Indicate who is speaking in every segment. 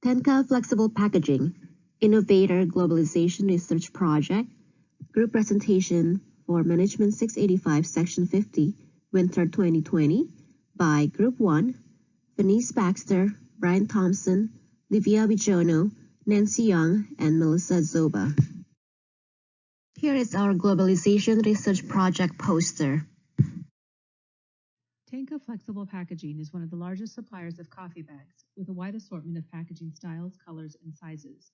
Speaker 1: Tenka Flexible Packaging, Innovator Globalization Research Project, Group Presentation for Management 685 Section 50, Winter 2020, by Group 1, Venice Baxter, Brian Thompson, Livia Bijono, Nancy Young, and Melissa Zoba. Here is our Globalization Research Project poster.
Speaker 2: Tenka Flexible Packaging is one of the largest suppliers of coffee bags, with a wide assortment of packaging styles, colors, and sizes.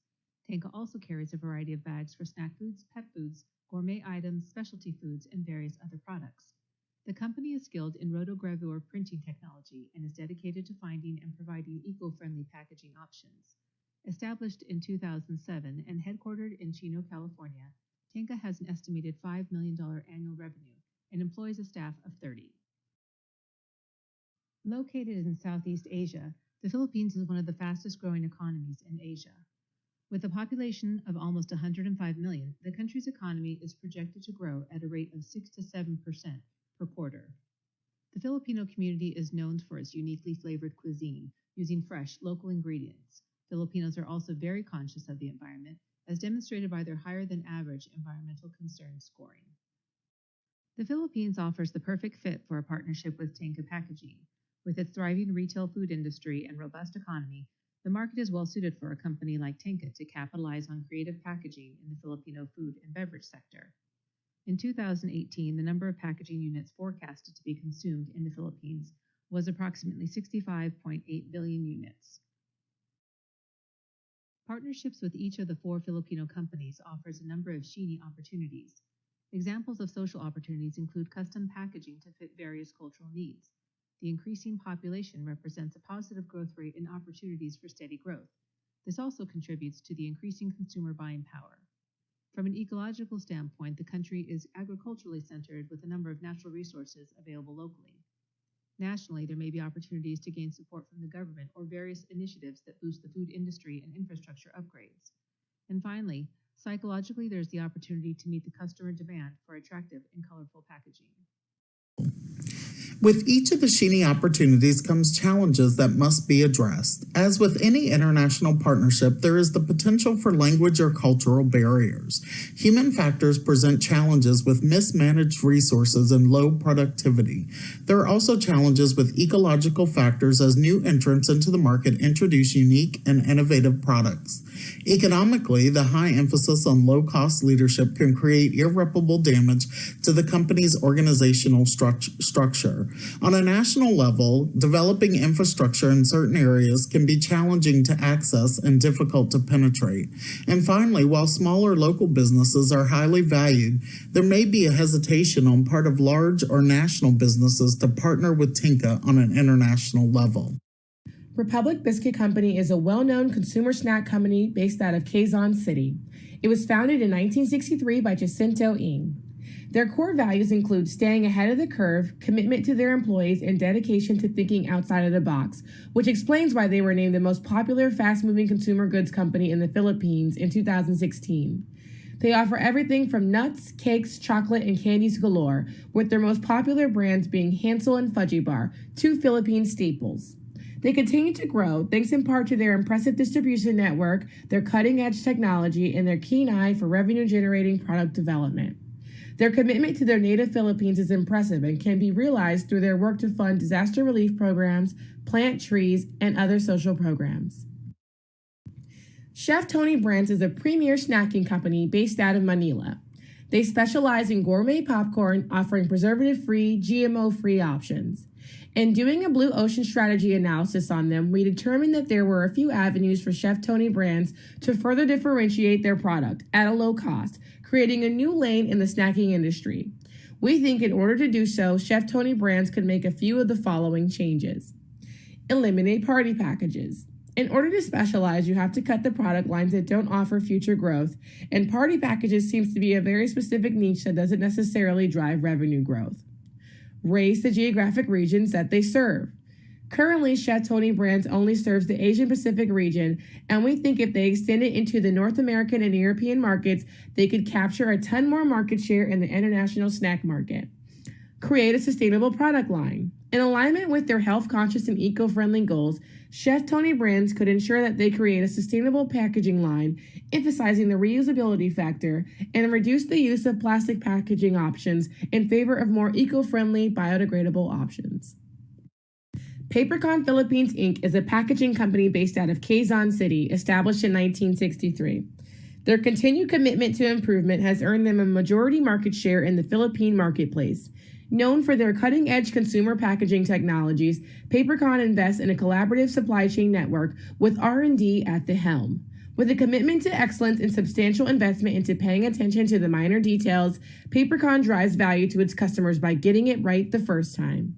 Speaker 2: Tenka also carries a variety of bags for snack foods, pet foods, gourmet items, specialty foods, and various other products. The company is skilled in rotogravure printing technology and is dedicated to finding and providing eco-friendly packaging options. Established in 2007 and headquartered in Chino, California, Tenka has an estimated $5 million annual revenue and employs a staff of 30. Located in Southeast Asia, the Philippines is one of the fastest growing economies in Asia. With a population of almost 105 million, the country's economy is projected to grow at a rate of 6 to 7% per quarter. The Filipino community is known for its uniquely flavored cuisine, using fresh, local ingredients. Filipinos are also very conscious of the environment, as demonstrated by their higher than average environmental concern scoring. The Philippines offers the perfect fit for a partnership with Tenka Packaging. With its thriving retail food industry and robust economy, the market is well suited for a company like Tenka to capitalize on creative packaging in the Filipino food and beverage sector. In 2018, the number of packaging units forecasted to be consumed in the Philippines was approximately 65.8 billion units. Partnerships with each of the 4 Filipino companies offers a number of Sheeny opportunities. Examples of social opportunities include custom packaging to fit various cultural needs. The increasing population represents a positive growth rate and opportunities for steady growth. This also contributes to the increasing consumer buying power. From an ecological standpoint, the country is agriculturally centered with a number of natural resources available locally. Nationally, there may be opportunities to gain support from the government or various initiatives that boost the food industry and infrastructure upgrades. And finally, psychologically, there's the opportunity to meet the customer demand for attractive and colorful packaging.
Speaker 3: With each of the Sheeny opportunities comes challenges that must be addressed. As with any international partnership, there is the potential for language or cultural barriers. Human factors present challenges with mismanaged resources and low productivity. There are also challenges with ecological factors as new entrants into the market introduce unique and innovative products. Economically, the high emphasis on low-cost leadership can create irreparable damage to the company's organizational structure. On a national level, developing infrastructure in certain areas can be challenging to access and difficult to penetrate. And finally, while smaller local businesses are highly valued, there may be a hesitation on part of large or national businesses to partner with Tenka on an international level.
Speaker 4: Republic Biscuit Company is a well-known consumer snack company based out of Quezon City. It was founded in 1963 by Jacinto Ng. Their core values include staying ahead of the curve, commitment to their employees, and dedication to thinking outside of the box, which explains why they were named the most popular fast-moving consumer goods company in the Philippines in 2016. They offer everything from nuts, cakes, chocolate, and candies galore, with their most popular brands being Hansel and Fudgy Bar, 2 Philippine staples. They continue to grow thanks in part to their impressive distribution network, their cutting-edge technology, and their keen eye for revenue-generating product development. Their commitment to their native Philippines is impressive and can be realized through their work to fund disaster relief programs, plant trees, and other social programs. Chef Tony Brands is a premier snacking company based out of Manila. They specialize in gourmet popcorn, offering preservative-free, GMO-free options. In doing a Blue Ocean strategy analysis on them, we determined that there were a few avenues for Chef Tony Brands to further differentiate their product at a low cost, creating a new lane in the snacking industry. We think in order to do so, Chef Tony Brands could make a few of the following changes. Eliminate party packages. In order to specialize, you have to cut the product lines that don't offer future growth, and party packages seems to be a very specific niche that doesn't necessarily drive revenue growth. Raise the geographic regions that they serve. Currently, Chef Tony Brands only serves the Asian Pacific region, and we think if they extend it into the North American and European markets, they could capture a ton more market share in the international snack market. Create a sustainable product line. In alignment with their health-conscious and eco-friendly goals, Chef Tony Brands could ensure that they create a sustainable packaging line, emphasizing the reusability factor, and reduce the use of plastic packaging options in favor of more eco-friendly, biodegradable options. Papercon Philippines, Inc. is a packaging company based out of Quezon City, established in 1963. Their continued commitment to improvement has earned them a majority market share in the Philippine marketplace. Known for their cutting-edge consumer packaging technologies, Papercon invests in a collaborative supply chain network with R&D at the helm. With a commitment to excellence and substantial investment into paying attention to the minor details, Papercon drives value to its customers by getting it right the first time.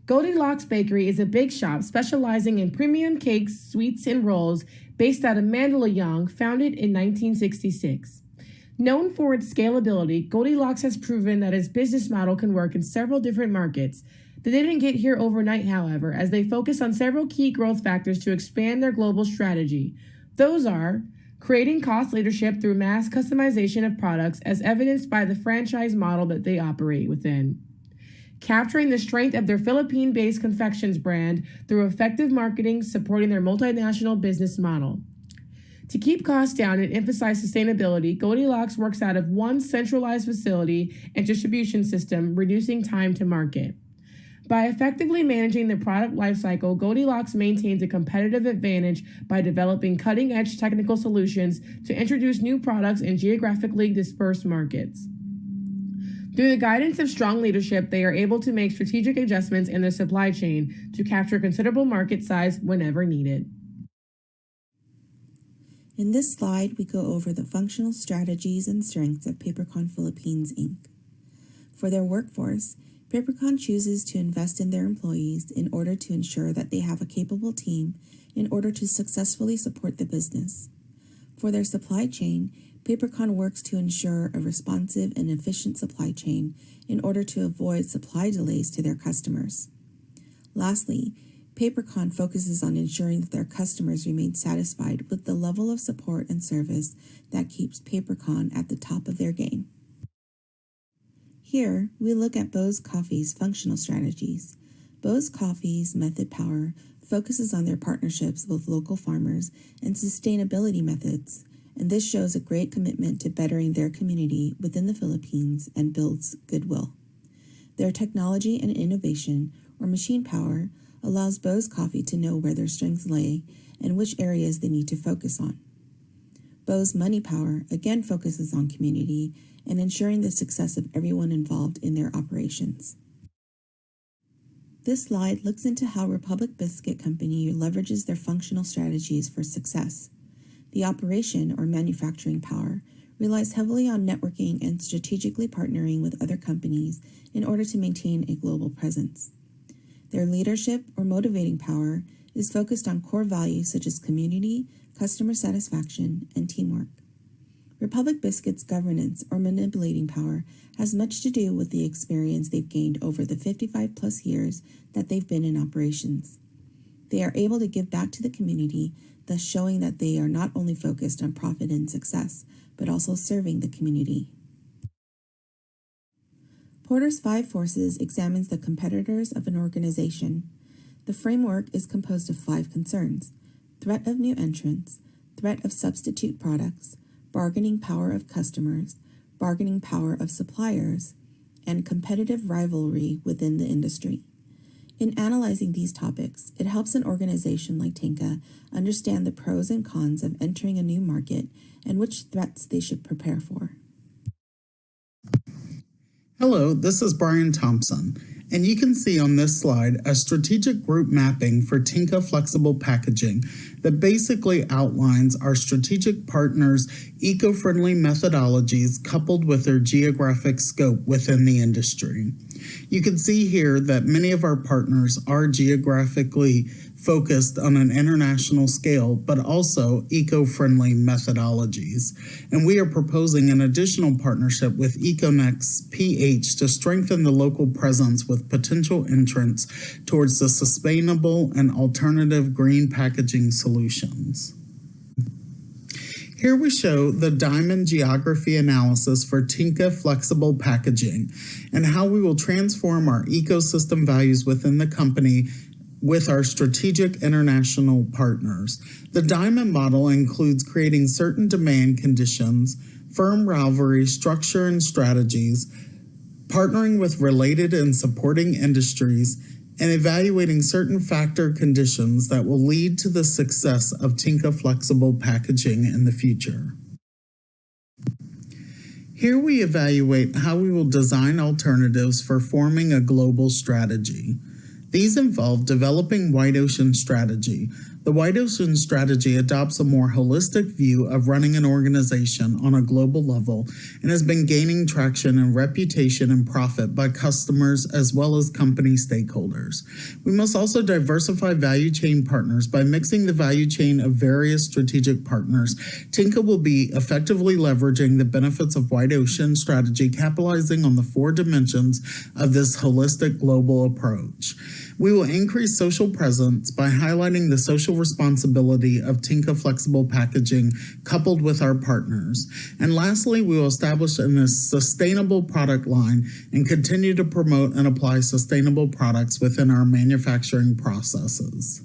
Speaker 4: Goldilocks Bakery is a big shop specializing in premium cakes, sweets, and rolls based out of Mandaluyong, founded in 1966. Known for its scalability, Goldilocks has proven that its business model can work in several different markets. They didn't get here overnight, however, as they focus on several key growth factors to expand their global strategy. Those are creating cost leadership through mass customization of products as evidenced by the franchise model that they operate within. Capturing the strength of their Philippine-based confections brand through effective marketing supporting their multinational business model. To keep costs down and emphasize sustainability, Goldilocks works out of one centralized facility and distribution system, reducing time to market. By effectively managing the product lifecycle, Goldilocks maintains a competitive advantage by developing cutting-edge technical solutions to introduce new products in geographically dispersed markets. Through the guidance of strong leadership, they are able to make strategic adjustments in their supply chain to capture considerable market size whenever needed.
Speaker 5: In this slide, we go over the functional strategies and strengths of Papercon Philippines, Inc. For their workforce, Papercon chooses to invest in their employees in order to ensure that they have a capable team in order to successfully support the business. For their supply chain, Papercon works to ensure a responsive and efficient supply chain in order to avoid supply delays to their customers. Lastly, Papercon focuses on ensuring that their customers remain satisfied with the level of support and service that keeps Papercon at the top of their game. Here, we look at Bose Coffee's functional strategies. Bose Coffee's method power focuses on their partnerships with local farmers and sustainability methods, and this shows a great commitment to bettering their community within the Philippines and builds goodwill. Their technology and innovation, or machine power, allows Bose Coffee to know where their strengths lay and which areas they need to focus on. Bose Money Power again focuses on community and ensuring the success of everyone involved in their operations. This slide looks into how Republic Biscuit Company leverages their functional strategies for success. The operation, or manufacturing power, relies heavily on networking and strategically partnering with other companies in order to maintain a global presence. Their leadership, or motivating power, is focused on core values such as community, customer satisfaction, and teamwork. Republic Biscuit's governance, or manipulating power, has much to do with the experience they've gained over the 55-plus years that they've been in operations. They are able to give back to the community, thus showing that they are not only focused on profit and success, but also serving the community. Porter's 5 Forces examines the competitors of an organization. The framework is composed of 5 concerns: threat of new entrants, threat of substitute products, bargaining power of customers, bargaining power of suppliers, and competitive rivalry within the industry. In analyzing these topics, it helps an organization like Tenka understand the pros and cons of entering a new market and which threats they should prepare for.
Speaker 3: Hello, this is Brian Thompson, and you can see on this slide a strategic group mapping for Tenka Flexible Packaging that basically outlines our strategic partners' eco-friendly methodologies coupled with their geographic scope within the industry. You can see here that many of our partners are geographically focused on an international scale, but also eco-friendly methodologies. And we are proposing an additional partnership with EcoNext PH to strengthen the local presence with potential entrants towards the sustainable and alternative green packaging solutions. Here we show the diamond geography analysis for Tenka flexible packaging and how we will transform our ecosystem values within the company with our strategic international partners. The diamond model includes creating certain demand conditions, firm rivalry, structure and strategies, partnering with related and supporting industries, and evaluating certain factor conditions that will lead to the success of Tenka flexible packaging in the future. Here we evaluate how we will design alternatives for forming a global strategy. These involve developing White Ocean strategy. The White Ocean strategy adopts a more holistic view of running an organization on a global level and has been gaining traction and reputation and profit by customers as well as company stakeholders. We must also diversify value chain partners by mixing the value chain of various strategic partners. Tenka will be effectively leveraging the benefits of White Ocean strategy, capitalizing on the 4 dimensions of this holistic global approach. We will increase social presence by highlighting the social responsibility of Tenka flexible packaging coupled with our partners. And lastly, we will establish a sustainable product line and continue to promote and apply sustainable products within our manufacturing processes.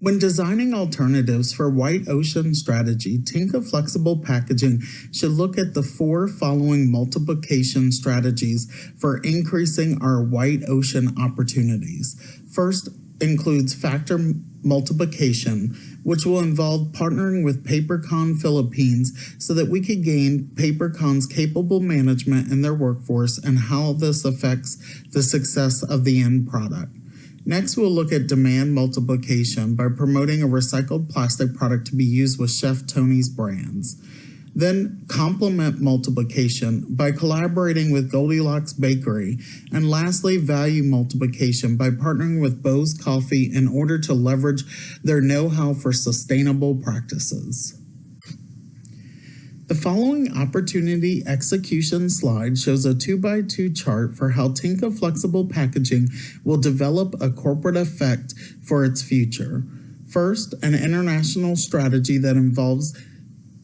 Speaker 3: When designing alternatives for White Ocean strategy, Tenka flexible packaging should look at the 4 following multiplication strategies for increasing our White Ocean opportunities. First includes factor multiplication, which will involve partnering with PaperCon Philippines so that we can gain PaperCon's capable management in their workforce and how this affects the success of the end product. Next, we'll look at demand multiplication by promoting a recycled plastic product to be used with Chef Tony's brands. Then complement multiplication by collaborating with Goldilocks Bakery. And lastly, value multiplication by partnering with Bo's Coffee in order to leverage their know-how for sustainable practices. The following opportunity execution slide shows a 2x2 chart for how Tenka flexible packaging will develop a corporate effect for its future. First, an international strategy that involves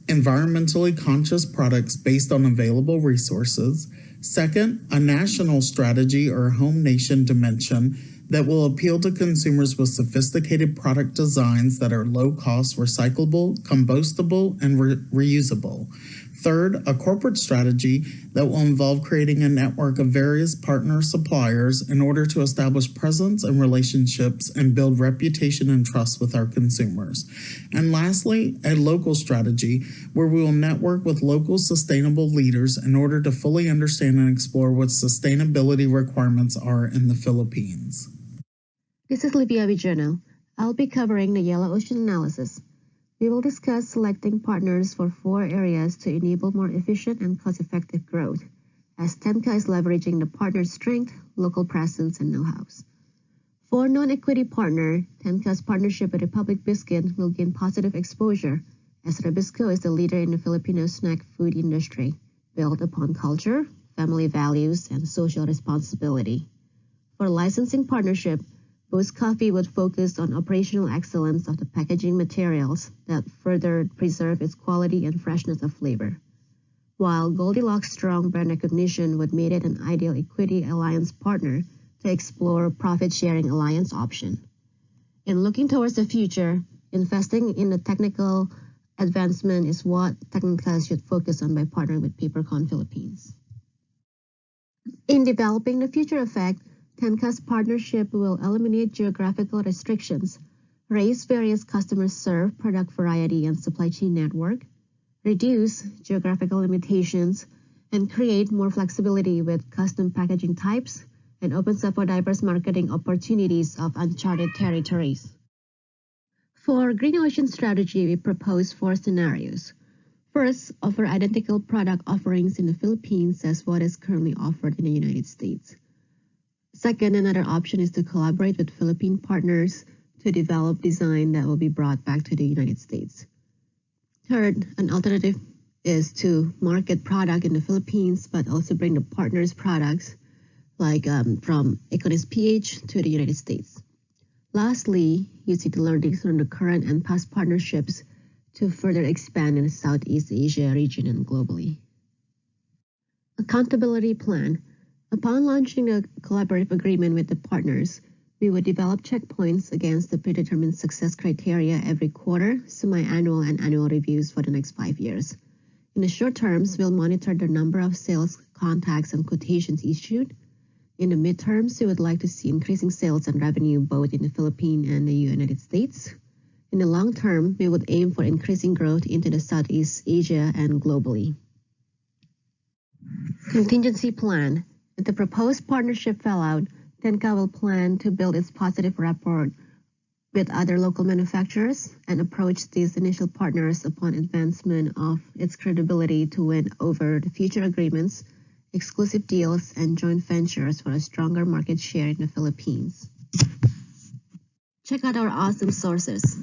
Speaker 3: environmentally conscious products based on available resources. Second, a national strategy or home nation dimension that will appeal to consumers with sophisticated product designs that are low cost, recyclable, compostable, and reusable. Third, a corporate strategy that will involve creating a network of various partner suppliers in order to establish presence and relationships and build reputation and trust with our consumers. And lastly, a local strategy where we will network with local sustainable leaders in order to fully understand and explore what sustainability requirements are in the Philippines.
Speaker 1: This is Livia Vigiano. I'll be covering the Yellow Ocean analysis. We will discuss selecting partners for 4 areas to enable more efficient and cost-effective growth, as Tenka is leveraging the partner's strength, local presence, and know-hows. For non-equity partner, Tenka's partnership with Republic Biscuit will gain positive exposure, as Rebisco is the leader in the Filipino snack food industry, built upon culture, family values, and social responsibility. For licensing partnership, Bo's Coffee would focus on operational excellence of the packaging materials that further preserve its quality and freshness of flavor, while Goldilocks' strong brand recognition would make it an ideal equity alliance partner to explore profit-sharing alliance option. In looking towards the future, investing in the technical advancement is what Tenka should focus on by partnering with PaperCon Philippines. In developing the future effect, Tenka's partnership will eliminate geographical restrictions, raise various customers served product variety and supply chain network, reduce geographical limitations, and create more flexibility with custom packaging types, and opens up for diverse marketing opportunities of uncharted territories. For Green Ocean strategy, we propose 4 scenarios. First, offer identical product offerings in the Philippines as what is currently offered in the United States. Second, another option is to collaborate with Philippine partners to develop design that will be brought back to the United States. Third, an alternative is to market product in the Philippines, but also bring the partners' products like from Econis PH to the United States. Lastly, using the learnings from the current and past partnerships to further expand in the Southeast Asia region and globally. Accountability plan. Upon launching a collaborative agreement with the partners, we would develop checkpoints against the predetermined success criteria every quarter, semi-annual, and annual reviews for the next 5 years. In the short terms, we'll monitor the number of sales contacts and quotations issued. In the midterms, we would like to see increasing sales and revenue both in the Philippines and the United States. In the long term, we would aim for increasing growth into the Southeast Asia and globally. Contingency plan. If the proposed partnership fell out, Tenka will plan to build its positive rapport with other local manufacturers and approach these initial partners upon advancement of its credibility to win over the future agreements, exclusive deals, and joint ventures for a stronger market share in the Philippines. Check out our awesome sources.